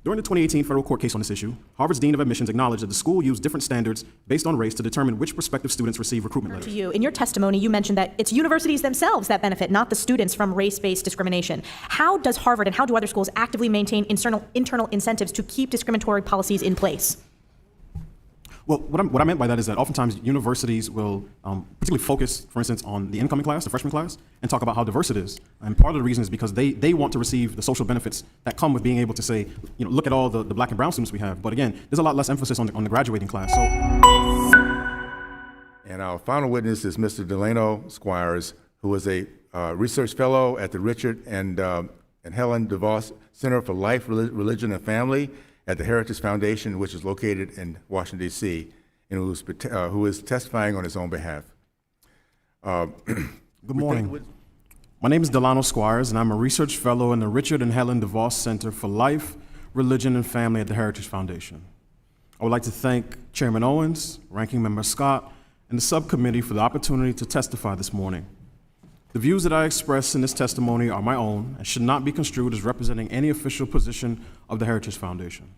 During the 2018 federal court case on this issue, Harvard's Dean of Admissions acknowledged that the school used different standards based on race to determine which prospective students receive recruitment letters. To you, in your testimony, you mentioned that it's universities themselves that benefit, not the students, from race-based discrimination. How does Harvard and how do other schools actively maintain internal incentives to keep discriminatory policies in place? Well, what I meant by that is that oftentimes universities will particularly focus, for instance, on the incoming class, the freshman class, and talk about how diverse it is. And part of the reason is because they want to receive the social benefits that come with being able to say, look at all the black and brown students we have. But again, there's a lot less emphasis on the graduating class. And our final witness is Mr. Delano Squires, who is a research fellow at the Richard and Helen DeVos Center for Life, Religion, and Family at the Heritage Foundation, which is located in Washington, D.C., and who is testifying on his own behalf. Good morning. My name is Delano Squires, and I'm a research fellow in the Richard and Helen DeVos Center for Life, Religion, and Family at the Heritage Foundation. I would like to thank Chairman Owens, Ranking Member Scott, and the subcommittee for the opportunity to testify this morning. The views that I express in this testimony are my own and should not be construed as representing any official position of the Heritage Foundation.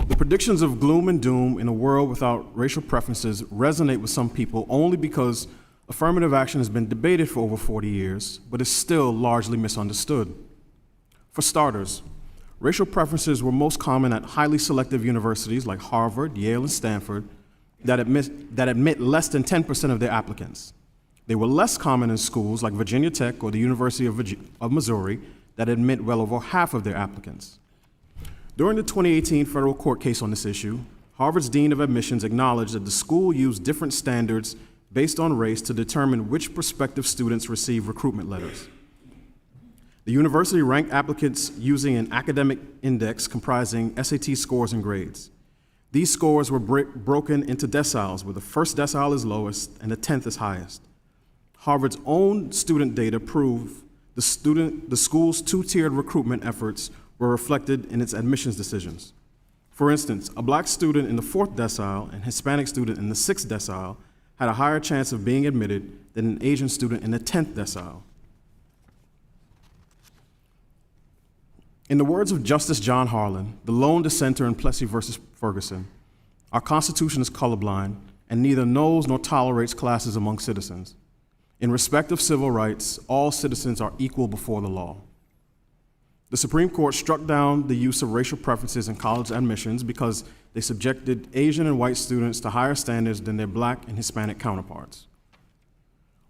The predictions of gloom and doom in a world without racial preferences resonate with some people only because affirmative action has been debated for over 40 years, but is still largely misunderstood. For starters, racial preferences were most common at highly selective universities like Harvard, Yale, and Stanford that admit less than 10% of their applicants. They were less common in schools like Virginia Tech or the University of Missouri that admit well over half of their applicants. During the 2018 federal court case on this issue, Harvard's Dean of Admissions acknowledged that the school used different standards based on race to determine which prospective students receive recruitment letters. The university ranked applicants using an academic index comprising SAT scores and grades. These scores were broken into deciles, where the first decile is lowest and the 10th is highest. Harvard's own student data prove the school's two-tiered recruitment efforts were reflected in its admissions decisions. For instance, a black student in the 4th decile and Hispanic student in the 6th decile had a higher chance of being admitted than an Asian student in the 10th decile. In the words of Justice John Harlan, the lone dissenter in Plessy versus Ferguson, our Constitution is colorblind and neither knows nor tolerates classes among citizens. In respect of civil rights, all citizens are equal before the law. The Supreme Court struck down the use of racial preferences in college admissions because they subjected Asian and white students to higher standards than their black and Hispanic counterparts.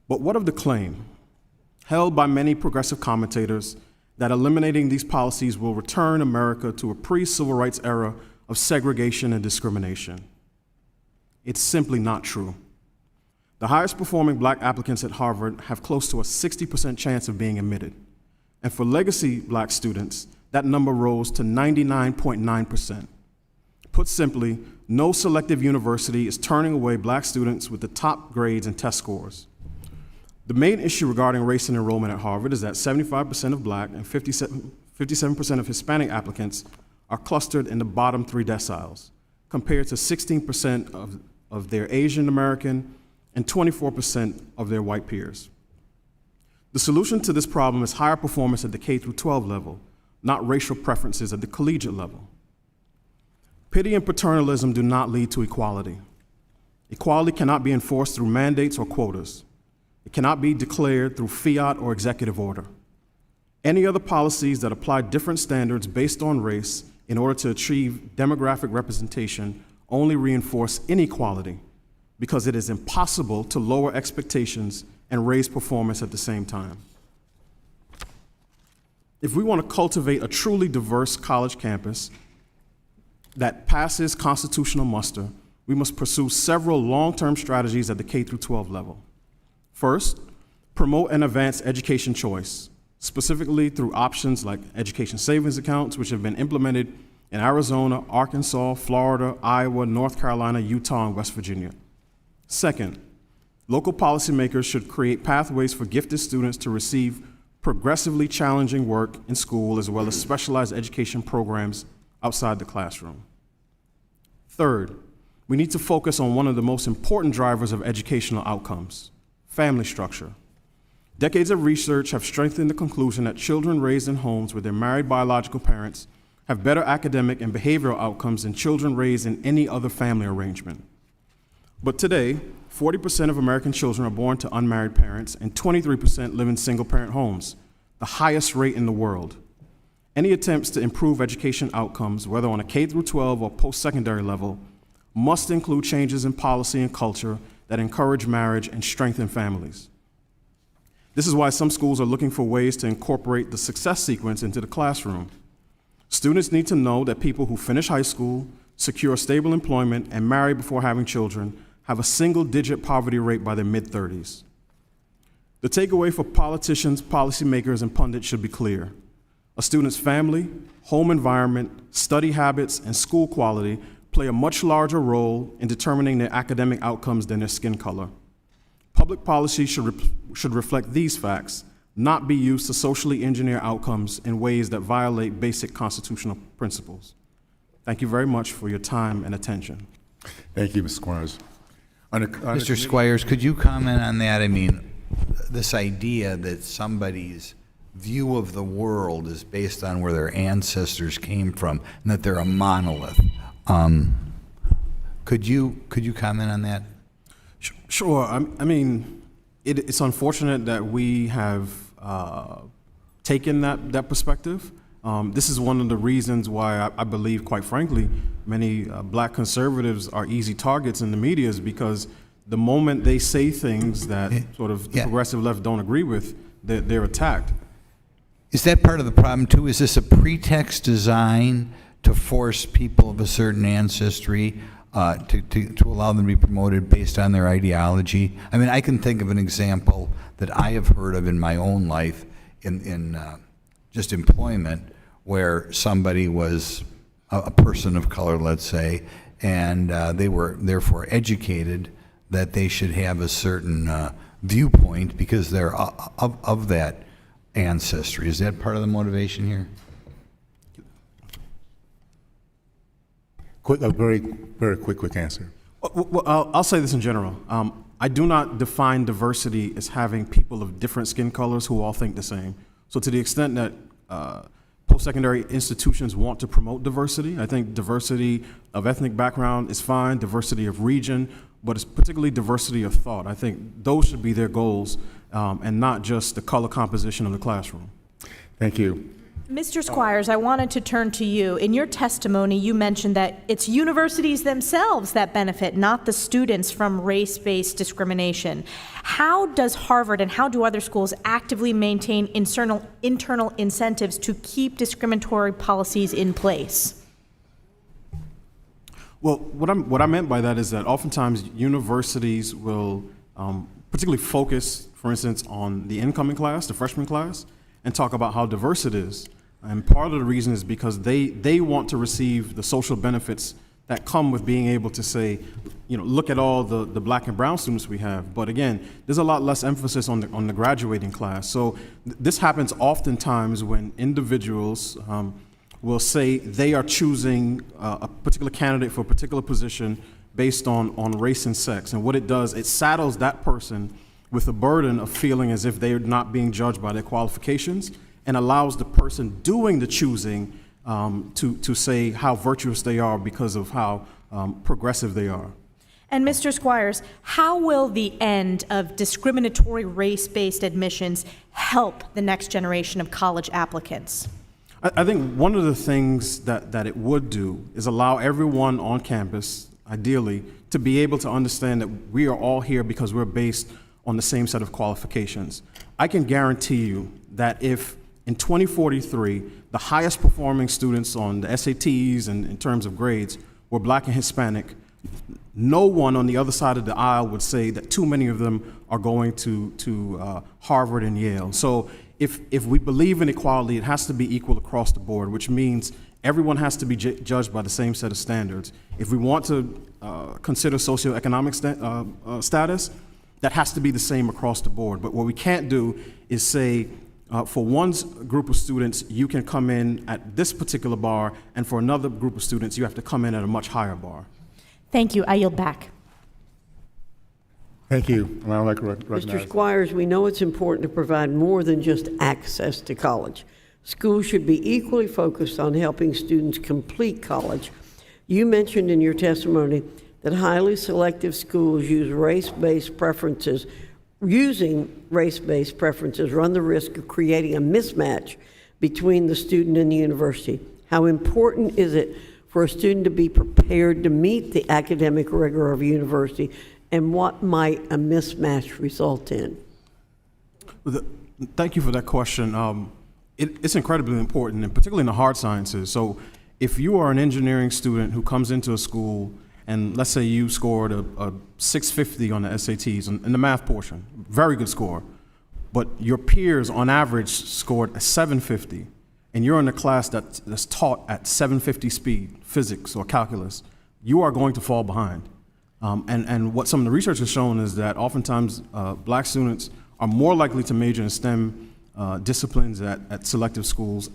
But what of the claim, held by many progressive commentators, that eliminating these policies will return America to a pre-civil rights era of segregation and discrimination? It's simply not true. The highest performing black applicants at Harvard have close to a 60% chance of being admitted. And for legacy black students, that number rose to 99.9%. Put simply, no selective university is turning away black students with the top grades and test scores. The main issue regarding race and enrollment at Harvard is that 75% of black and 57% of Hispanic applicants are clustered in the bottom 3 deciles, compared to 16% of their Asian American and 24% of their white peers. The solution to this problem is higher performance at the K-12 level, not racial preferences at the collegiate level. Pity and paternalism do not lead to equality. Equality cannot be enforced through mandates or quotas. It cannot be declared through fiat or executive order. Any other policies that apply different standards based on race in order to achieve demographic representation only reinforce inequality, because it is impossible to lower expectations and raise performance at the same time. If we want to cultivate a truly diverse college campus that passes constitutional muster, we must pursue several long-term strategies at the K-12 level. First, promote and advance education choice, specifically through options like education savings accounts, which have been implemented in Arizona, Arkansas, Florida, Iowa, North Carolina, Utah, and West Virginia. Second, local policymakers should create pathways for gifted students to receive progressively challenging work in school, as well as specialized education programs outside the classroom. Third, we need to focus on one of the most important drivers of educational outcomes: family structure. Decades of research have strengthened the conclusion that children raised in homes with their married biological parents have better academic and behavioral outcomes than children raised in any other family arrangement. But today, 40% of American children are born to unmarried parents, and 23% live in single-parent homes, the highest rate in the world. Any attempts to improve education outcomes, whether on a K-12 or post-secondary level, must include changes in policy and culture that encourage marriage and strengthen families. This is why some schools are looking for ways to incorporate the success sequence into the classroom. Students need to know that people who finish high school, secure stable employment, and marry before having children have a single-digit poverty rate by their mid-30s. The takeaway for politicians, policymakers, and pundits should be clear. A student's family, home environment, study habits, and school quality play a much larger role in determining their academic outcomes than their skin color. Public policy should reflect these facts, not be used to socially engineer outcomes in ways that violate basic constitutional principles. Thank you very much for your time and attention. Thank you, Mr. Squires. Mr. Squires, could you comment on that? I mean, this idea that somebody's view of the world is based on where their ancestors came from and that they're a monolith. Could you comment on that? Sure. I mean, it's unfortunate that we have taken that perspective. This is one of the reasons why I believe, quite frankly, many black conservatives are easy targets in the media, is because the moment they say things that sort of the progressive left don't agree with, they're attacked. Is that part of the problem too? Is this a pretext design to force people of a certain ancestry to allow them to be promoted based on their ideology? I mean, I can think of an example that I have heard of in my own life in just employment, where somebody was a person of color, let's say, and they were therefore educated that they should have a certain viewpoint because they're of that ancestry. Is that part of the motivation here? A very quick answer. Well, I'll say this in general. I do not define diversity as having people of different skin colors who all think the same. So to the extent that post-secondary institutions want to promote diversity, I think diversity of ethnic background is fine, diversity of region, but it's particularly diversity of thought. I think those should be their goals, and not just the color composition of the classroom. Thank you. Mr. Squires, I wanted to turn to you. In your testimony, you mentioned that it's universities themselves that benefit, not the students, from race-based discrimination. How does Harvard and how do other schools actively maintain internal incentives to keep discriminatory policies in place? Well, what I meant by that is that oftentimes universities will particularly focus, for instance, on the incoming class, the freshman class, and talk about how diverse it is. And part of the reason is because they want to receive the social benefits that come with being able to say, you know, look at all the black and brown students we have. But again, there's a lot less emphasis on the graduating class. So this happens oftentimes when individuals will say they are choosing a particular candidate for a particular position based on race and sex. And what it does, it saddles that person with the burden of feeling as if they're not being judged by their qualifications, and allows the person doing the choosing to say how virtuous they are because of how progressive they are. And Mr. Squires, how will the end of discriminatory race-based admissions help the next generation of college applicants? I think one of the things that it would do is allow everyone on campus, ideally, to be able to understand that we are all here because we're based on the same set of qualifications. I can guarantee you that if in 2043, the highest performing students on the SATs and in terms of grades were black and Hispanic, no one on the other side of the aisle would say that too many of them are going to Harvard and Yale. So if we believe in equality, it has to be equal across the board, which means everyone has to be judged by the same set of standards. If we want to consider socioeconomic status, that has to be the same across the board. But what we can't do is say, for one group of students, you can come in at this particular bar, and for another group of students, you have to come in at a much higher bar. Thank you. I yield back. Thank you. And I would like to recognize Mr. Squires, we know it's important to provide more than just access to college. Schools should be equally focused on helping students complete college. You mentioned in your testimony that highly selective schools using race-based preferences run the risk of creating a mismatch between the student and the university. How important is it for a student to be prepared to meet the academic rigor of a university, and what might a mismatch result in? Thank you for that question. It's incredibly important, and particularly in the hard sciences. So if you are an engineering student who comes into a school, and let's say you scored a 650 on the SATs in the math portion, very good score, but your peers on average scored a 750, and you're in a class that's taught at 750 speed, physics or calculus, you are going to fall behind. And what some of the research has shown is that oftentimes black students are more likely to major in STEM disciplines at selective schools,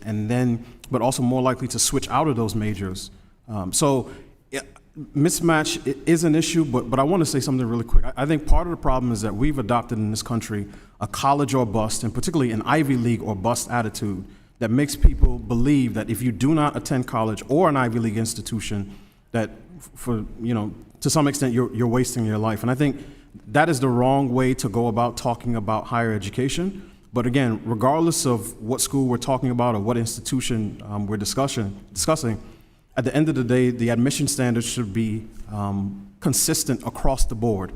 but also more likely to switch out of those majors. Mismatch is an issue, but I want to say something really quick. I think part of the problem is that we've adopted in this country a college or bust, and particularly an Ivy League or bust attitude that makes people believe that if you do not attend college or an Ivy League institution, that to some extent you're wasting your life. And I think that is the wrong way to go about talking about higher education. But again, regardless of what school we're talking about or what institution we're discussing, at the end of the day, the admission standards should be consistent across the board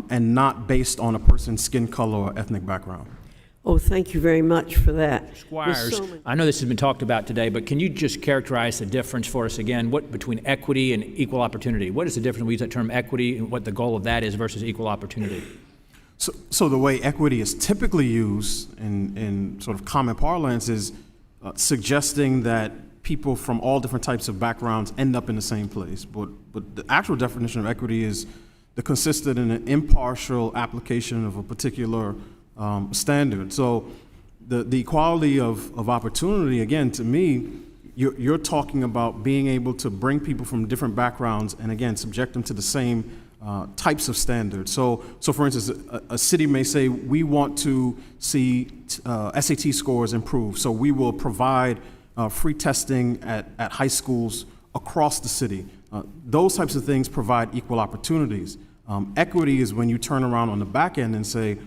and not based on a person's skin color or ethnic background. Oh, thank you very much for that. Squires, I know this has been talked about today, but can you just characterize the difference for us again, between equity and equal opportunity? What is the difference? We use that term equity and what the goal of that is versus equal opportunity. So the way equity is typically used in sort of common parlance is suggesting that people from all different types of backgrounds end up in the same place. But the actual definition of equity is the consistent and impartial application of a particular standard. So the equality of opportunity, again, to me, you're talking about being able to bring people from different backgrounds and, again, subject them to the same types of standards. So for instance, a city may say, we want to see SAT scores improve, so we will provide free testing at high schools across the city. Those types of things provide equal opportunities. Equity is when you turn around on the back end and say,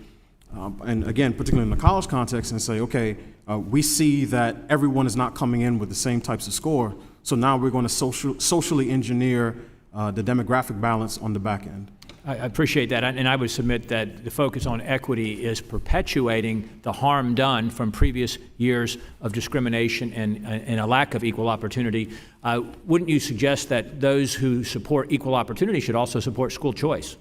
and again, particularly in the college context, and say, okay, we see that everyone is not coming in with the same types of score, so now we're going to socially engineer the demographic balance on the back end. I appreciate that, and I would submit that the focus on equity is perpetuating the harm done from previous years of discrimination and a lack of equal opportunity. Wouldn't you suggest that those who support equal opportunity should also support school choice?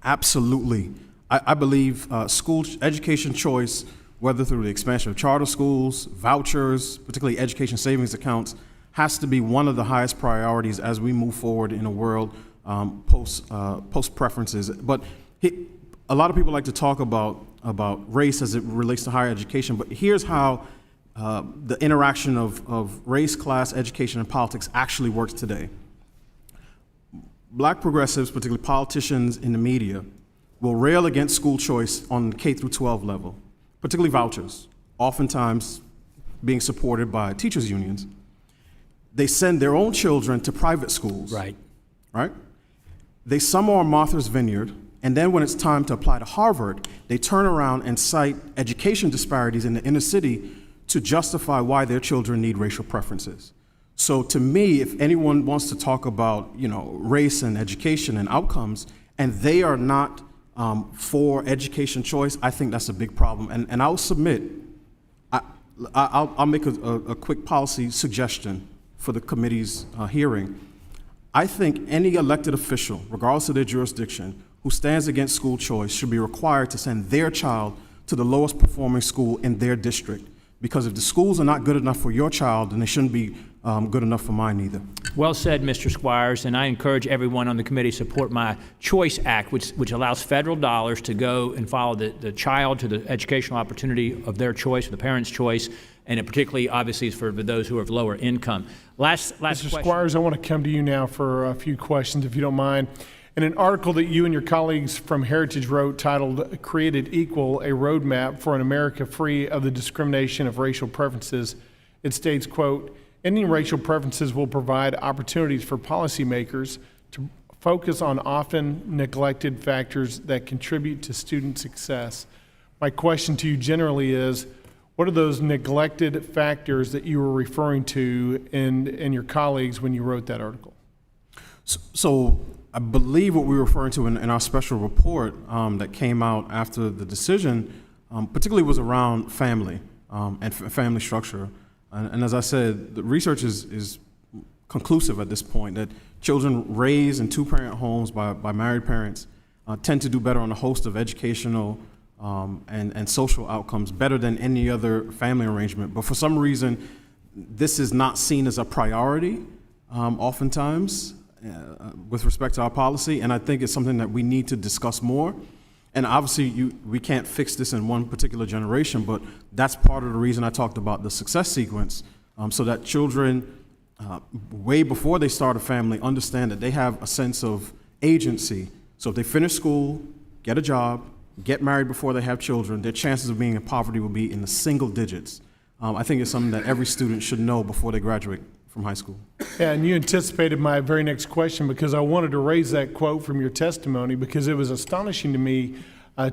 Absolutely. I believe school education choice, whether through the expansion of charter schools, vouchers, particularly education savings accounts, has to be one of the highest priorities as we move forward in a world post preferences. But a lot of people like to talk about race as it relates to higher education, but here's how the interaction of race, class, education, and politics actually works today. Black progressives, particularly politicians in the media, will rail against school choice on the K through 12 level, particularly vouchers, oftentimes being supported by teachers' unions. They send their own children to private schools. Right? They summer on Martha's Vineyard, and then when it's time to apply to Harvard, they turn around and cite education disparities in the inner city to justify why their children need racial preferences. So to me, if anyone wants to talk about race and education and outcomes, and they are not for education choice, I think that's a big problem. And I'll submit, I'll make a quick policy suggestion for the committee's hearing. I think any elected official, regardless of their jurisdiction, who stands against school choice should be required to send their child to the lowest performing school in their district. Because if the schools are not good enough for your child, then they shouldn't be good enough for mine either. Well said, Mr. Squires, and I encourage everyone on the committee to support my Choice Act, which allows federal dollars to go and follow the child to the educational opportunity of their choice, or the parent's choice, and it particularly, obviously, is for those who are of lower income. Last Mr. question. Squires, I want to come to you now for a few questions, if you don't mind. In an article that you and your colleagues from Heritage wrote titled Created Equal, a Roadmap for an America Free of the Discrimination of Racial Preferences, it states, quote, ending racial preferences will provide opportunities for policymakers to focus on often neglected factors that contribute to student success. My question to you generally is, what are those neglected factors that you were referring to in your colleagues when you wrote that article? So I believe what we were referring to in our special report that came out after the decision, particularly was around family and family structure. And as I said, the research is conclusive at this point that children raised in two-parent homes by married parents tend to do better on a host of educational and social outcomes, better than any other family arrangement. But for some reason, this is not seen as a priority oftentimes with respect to our policy, and I think it's something that we need to discuss more. And obviously, we can't fix this in one particular generation, but that's part of the reason I talked about the success sequence, so that children, way before they start a family, understand that they have a sense of agency. So if they finish school, get a job, get married before they have children, their chances of being in poverty will be in the single digits. I think it's something that every student should know before they graduate from high school. Yeah, and you anticipated my very next question because I wanted to raise that quote from your testimony because it was astonishing to me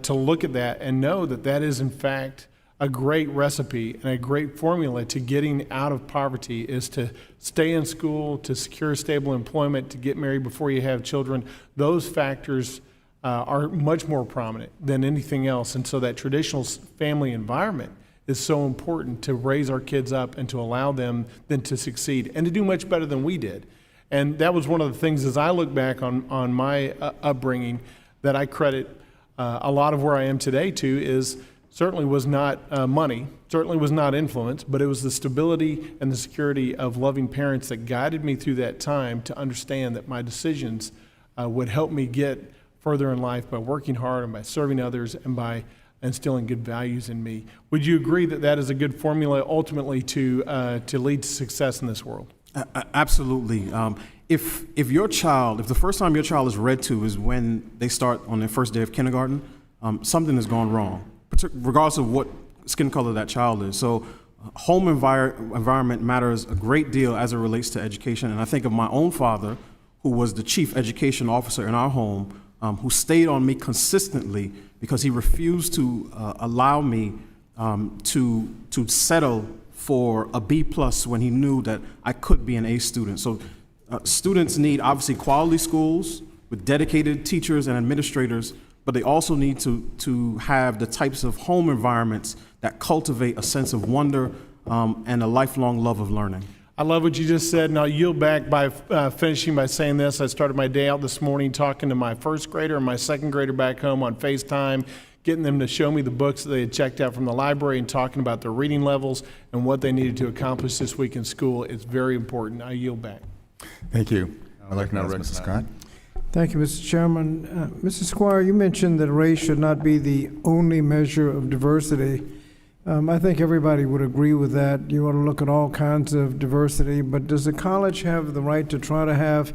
to look at that and know that that is in fact a great recipe and a great formula to getting out of poverty is to stay in school, to secure stable employment, to get married before you have children. Those factors are much more prominent than anything else. And so that traditional family environment is so important to raise our kids up and to allow them then to succeed and to do much better than we did. And that was one of the things as I look back on my upbringing that I credit a lot of where I am today to is certainly was not money, certainly was not influence, but it was the stability and the security of loving parents that guided me through that time to understand that my decisions would help me get further in life by working hard and by serving others and by instilling good values in me. Would you agree that that is a good formula ultimately to lead to success in this world? Absolutely. If the first time your child is read to is when they start on their first day of kindergarten, something has gone wrong, regardless of what skin color that child is. So home environment matters a great deal as it relates to education. And I think of my own father, who was the chief education officer in our home, who stayed on me consistently because he refused to allow me to settle for a B+ when he knew that I could be an A student. So students need obviously quality schools with dedicated teachers and administrators, but they also need to have the types of home environments that cultivate a sense of wonder and a lifelong love of learning. I love what you just said, and I'll yield back by finishing by saying this. I started my day out this morning talking to my first grader and my second grader back home on FaceTime, getting them to show me the books that they had checked out from the library and talking about their reading levels and what they needed to accomplish this week in school. It's very important. I yield back. Thank you. I'd like to now Mr. Scott. Thank you, Mr. Chairman. Mr. Squire, you mentioned that race should not be the only measure of diversity. I think everybody would agree with that. You ought to look at all kinds of diversity, but does the college have the right to try to have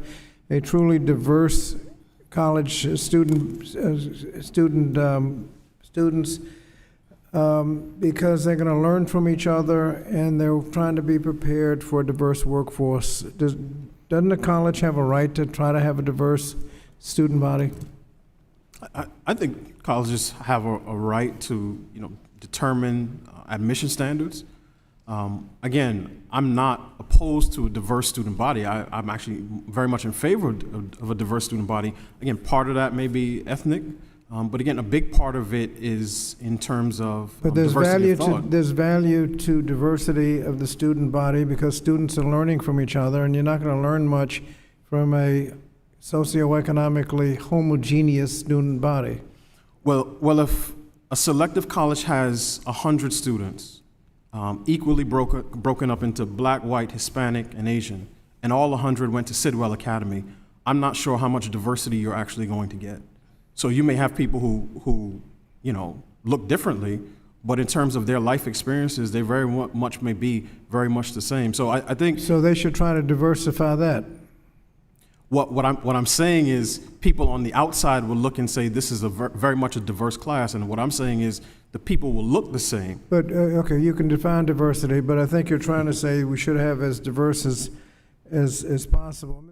a truly diverse college students because they're going to learn from each other and they're trying to be prepared for a diverse workforce? Doesn't the college have a right to try to have a diverse student body? I think colleges have a right to, determine admission standards. Again, I'm not opposed to a diverse student body. I'm actually very much in favor of a diverse student body. Again, part of that may be ethnic, but again, a big part of it is in terms of diversity of thought. There's value to diversity of the student body because students are learning from each other, and you're not going to learn much from a socioeconomically homogeneous student body. Well, if a selective college has 100 students, equally broken up into black, white, Hispanic, and Asian, and all 100 went to Sidwell Academy, I'm not sure how much diversity you're actually going to get. So you may have people who look differently, but in terms of their life experiences, they very much may be very much the same. So I think... So they should try to diversify that. What I'm saying is people on the outside will look and say this is a very much a diverse class, and what I'm saying is the people will look the same. But, okay, you can define diversity, but I think you're trying to say we should have as diverse as possible.